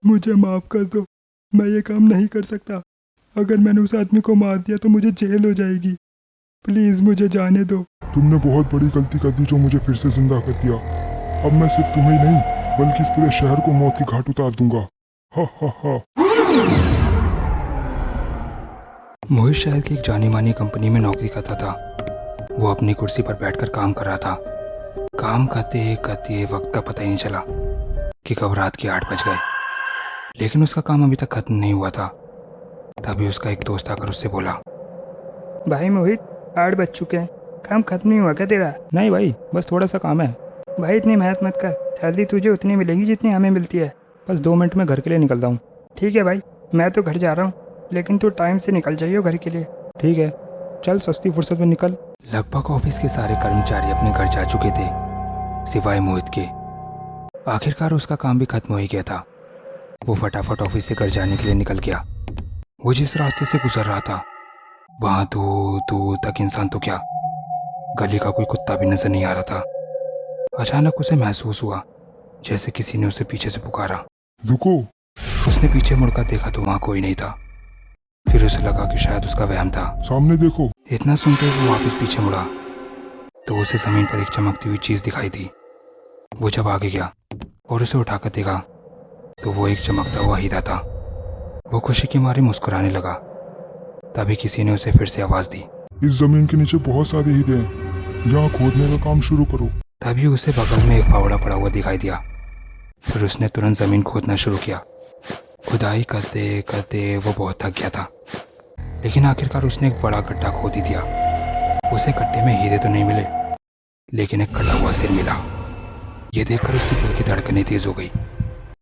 मुझे माफ़ कर दो, मैं ये काम नहीं कर सकता। अगर मैंने उस आदमी को मार दिया तो मुझे जेल हो जाएगी। प्लीज़ मुझे जाने दो। तुमने बहुत बड़ी गलती कर दी जो मुझे फिर से जिंदा कर दिया। अब मैं सिर्फ तुम्हें ही नहीं बल्कि इस पूरे शहर को मौत की घाट उतार दूंगा। हा हा हा। मोहित शहर की एक जानी मानी कंपनी में नौकरी करता था। वो अपनी कुर्सी पर बैठकर काम कर रहा था। काम करते करते वक्त का पता ही नहीं चला कि कब रात के 8 बज गए। लेकिन उसका काम अभी तक खत्म नहीं हुआ था। तभी उसका एक दोस्त आकर उससे बोला, भाई मोहित, 8 बज चुके हैं, काम खत्म नहीं हुआ क्या तेरा? नहीं भाई, बस थोड़ा सा काम है। भाई इतनी मेहनत मत कर, सैलरी तुझे उतनी मिलेगी जितनी हमें मिलती है। बस 2 मिनट में घर के लिए निकलता हूँ। ठीक है भाई, मैं तो घर जा रहा हूँ, लेकिन तू टाइम से निकल जाइयो घर के लिए। ठीक है, चल सस्ती फुर्सत में निकल। लगभग ऑफिस के सारे कर्मचारी अपने घर जा चुके थे, सिवाय मोहित के। आखिरकार उसका काम भी खत्म हो ही गया था। वो फटाफट ऑफिस से घर जाने के लिए निकल गया। वो जिस रास्ते से गुजर रहा था वहां दूर दूर तक इंसान तो क्या, गली का कोई कुत्ता भी नजर नहीं आ रहा था। अचानक उसे महसूस हुआ जैसे किसी ने उसे पीछे से पुकारा। रुको। उसने पीछे मुड़कर देखा तो वहां कोई नहीं था। फिर उसे लगा कि शायद उसका वहम था। सामने देखो। इतना सुनते ही वो वापस पीछे मुड़ा तो उसे जमीन पर एक चमकती हुई चीज दिखाई दी। वो जब आगे गया और उसे उठाकर देखा तो वो एक चमकता हुआ हीरा था। वो खुशी के मारे मुस्कुराने लगा। तभी किसी ने उसे फिर से आवाज दी, इस जमीन के नीचे बहुत सारे हीरे हैं, यहाँ खोदने का काम शुरू करो। तभी उसे बगल में एक फावड़ा पड़ा हुआ दिखाई दिया। फिर उसने तुरंत जमीन खोदना शुरू किया। खुदाई करते करते वो बहुत थक गया था, लेकिन आखिरकार उसने एक बड़ा गड्ढा खोद ही दिया। उसे गड्ढे में हीरे तो नहीं मिले, लेकिन एक कटा हुआ सिर मिला। ये देखकर उसकी दिल की धड़कनें तेज हो गई।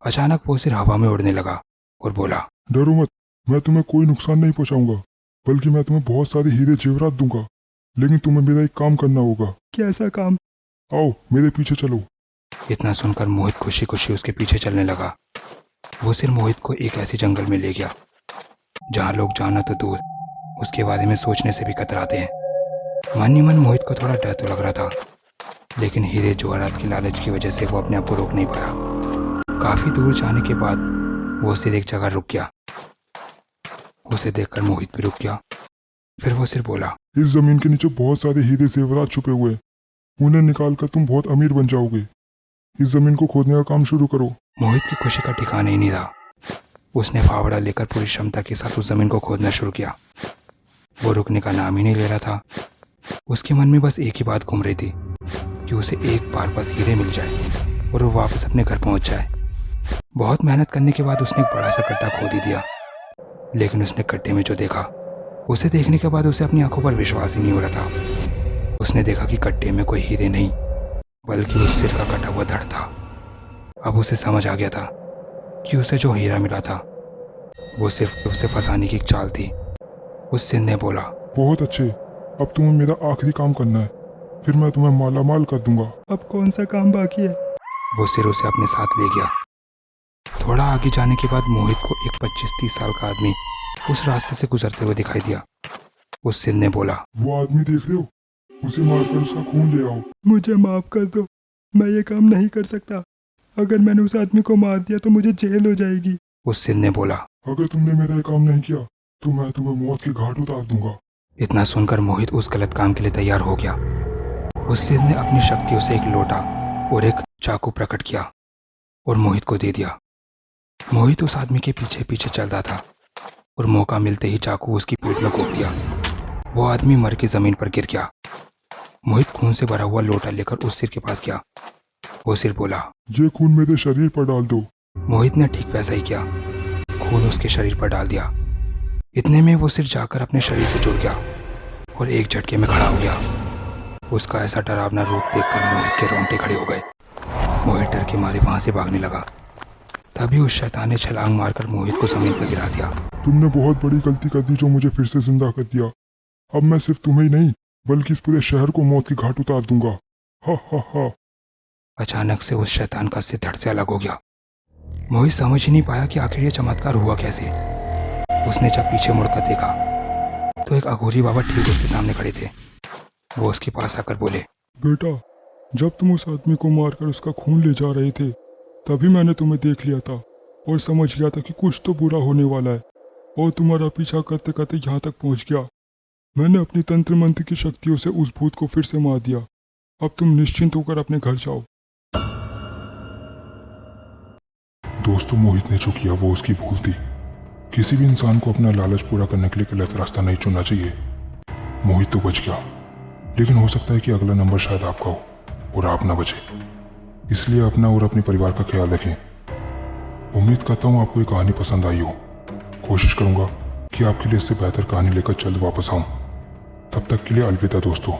अचानक वो सिर हवा में उड़ने लगा और बोला, डरो मत, मैं तुम्हें कोई नुकसान नहीं पहुंचाऊंगा, बल्कि मैं तुम्हें बहुत सारे हीरे जेवरात दूंगा। लेकिन तुम्हें मेरा एक काम करना होगा। कैसा काम? आओ मेरे पीछे चलो। इतना सुनकर मोहित खुशी खुशी उसके पीछे चलने लगा। वो सिर मोहित को एक ऐसी जंगल में ले गया जहाँ लोग जाना तो दूर, उसके बारे में सोचने से भी कतराते हैं। मन ही मन मोहित को थोड़ा डर तो लग रहा था, लेकिन हीरे जेवरात की लालच की वजह से वो अपने आप को रोक नहीं पाया। काफी दूर जाने के बाद वो सिर एक जगह रुक गया। उसे देखकर मोहित भी रुक गया। फिर वो सिर बोला, इस जमीन के नीचे बहुत सारे हीरे जेवरात छुपे हुए हैं, उन्हें निकालकर तुम बहुत अमीर बन जाओगे। इस जमीन को खोदने का काम शुरू करो। मोहित की खुशी का ठिकाना ही नहीं रहा। उसने फावड़ा लेकर पूरी क्षमता के साथ उस जमीन को खोदना शुरू किया। वो रुकने का नाम ही नहीं ले रहा था। उसके मन में बस एक ही बात घूम रही थी कि उसे एक बार बस हीरे मिल जाए और वो वापस अपने घर पहुंच जाए। बहुत मेहनत करने के बाद उसने एक बड़ा सा गड्ढा खोद ही दिया, लेकिन उसने गड्ढे में जो देखा, उसे देखने के बाद उसे अपनी आंखों पर विश्वास ही नहीं हो रहा था। उसने देखा कि गड्ढे में कोई हीरे नहीं, बल्कि उस सिर का कटा हुआ धड़ था। अब उसे समझ आ गया था कि उसे जो हीरा मिला था वो सिर्फ उसे फंसाने की एक चाल थी। उस सिर ने बोला, बहुत अच्छे, अब तुम्हें मेरा आखिरी काम करना है, फिर मैं तुम्हें माला माल कर दूंगा। अब कौन सा काम बाकी है? वो सिर उसे अपने साथ ले गया। थोड़ा आगे जाने के बाद मोहित को एक 25-30 साल का आदमी उस रास्ते से गुजरते हुए दिखाई दिया। उस सिर ने बोला, वो आदमी देख रहे हो, उसे मारकर उसका खून ले आओ। मुझे माफ़ कर दो, मैं ये काम नहीं कर सकता। अगर मैंने उस आदमी को मार दिया तो मुझे जेल हो जाएगी। उस सिर ने बोला, अगर तुमने मेरा ये काम नहीं किया तो मैं तुम्हें मौत की घाट उतार दूंगा। इतना सुनकर मोहित उस गलत काम के लिए तैयार हो गया। उस सिर ने अपनी शक्तियों से एक लोटा और एक चाकू प्रकट किया और मोहित को दे दिया। मोहित उस आदमी के पीछे पीछे चल रहा था और मौका मिलते ही चाकू उसकी पीठ में घोंप दिया। वो आदमी मर के जमीन पर गिर गया। मोहित खून से भरा हुआ लोटा लेकर उस सिर के पास गया। वो सिर बोला, ये खून मेरे शरीर पर डाल दो। मोहित ने ठीक वैसा ही किया। खून उसके शरीर पर डाल दिया। इतने में वो सिर जाकर अपने शरीर से जुड़ गया और एक झटके में खड़ा हो गया। उसका ऐसा डरावना रूप देखकर मोहित के रोंगटे खड़े हो गए। मोहित डर के मारे वहां से भागने लगा। तभी उस शैतान ने छलांग मारकर मोहित को जमीन पर गिरा दिया। तुमने बहुत बड़ी गलती कर दी जो मुझे फिर से जिंदा कर दिया। अब मैं सिर्फ तुम्हें ही नहीं बल्कि इस पूरे शहर को मौत की घाट उतार दूंगा। हा हा हा। अचानक से उस शैतान का सिर धड़ से अलग हो गया। मोहित समझ ही नहीं पाया कि आखिर ये चमत्कार हुआ कैसे। उसने जब पीछे मुड़कर देखा तो एक अघोरी बाबा ठीक उसके सामने खड़े थे। वो उसके पास आकर बोले, बेटा, जब तुम उस आदमी को मारकर उसका खून ले जा रहे थे तभी मैंने तुम्हें देख लिया था। और समझ गया था कि कुछ तो बुरा होने वाला है, और तुम्हारा पीछा करते करते यहाँ तक पहुँच गया। मैंने अपनी तंत्र मंत्र की शक्तियों से उस भूत को फिर से मार दिया। अब तुम निश्चिंत होकर अपने घर जाओ। दोस्तों, मोहित ने जो किया वो उसकी भूल थी। किसी भी इंसान को अपना लालच पूरा करने के लिए गलत रास्ता नहीं चुनना चाहिए। मोहित तो बच गया, लेकिन हो सकता है कि अगला नंबर शायद आपका हो और आप ना बचे। इसलिए अपना और अपने परिवार का ख्याल रखें। उम्मीद करता हूँ आपको ये कहानी पसंद आई हो। कोशिश करूंगा कि आपके लिए इससे बेहतर कहानी लेकर जल्द वापस आऊं। तब तक के लिए अलविदा दोस्तों।